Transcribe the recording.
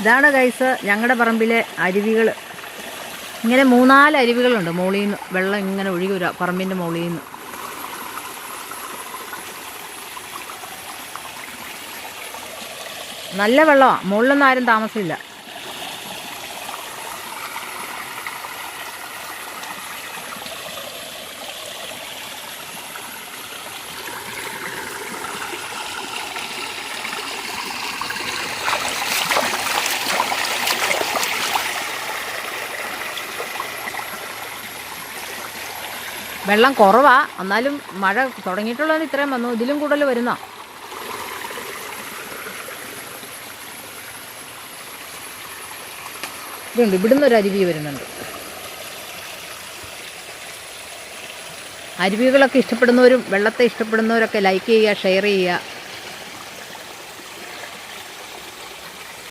ഇതാണ് ഗൈസ് ഞങ്ങളുടെ പറമ്പിലെ അരുവികൾ. ഇങ്ങനെ 3-4 അരുവികളുണ്ട്. മുകളിൽ നിന്ന് വെള്ളം ഇങ്ങനെ ഒഴുകി വരിക പറമ്പിൻ്റെ മുകളിൽ നിന്ന്. നല്ല വെള്ളമാണ്. മുകളിലൊന്നും ആരും താമസമില്ല. വെള്ളം കുറവാ, എന്നാലും മഴ തുടങ്ങിയിട്ടുള്ളതിന് ഇത്രയും വന്നു. ഇതിലും കൂടുതൽ വരുന്ന ഇതുണ്ട്. ഇവിടുന്ന് ഒരു അരുവി വരുന്നുണ്ട്. അരുവികളൊക്കെ ഇഷ്ടപ്പെടുന്നവരും വെള്ളത്തെ ഇഷ്ടപ്പെടുന്നവരൊക്കെ ലൈക്ക് ചെയ്യുക, ഷെയർ ചെയ്യുക.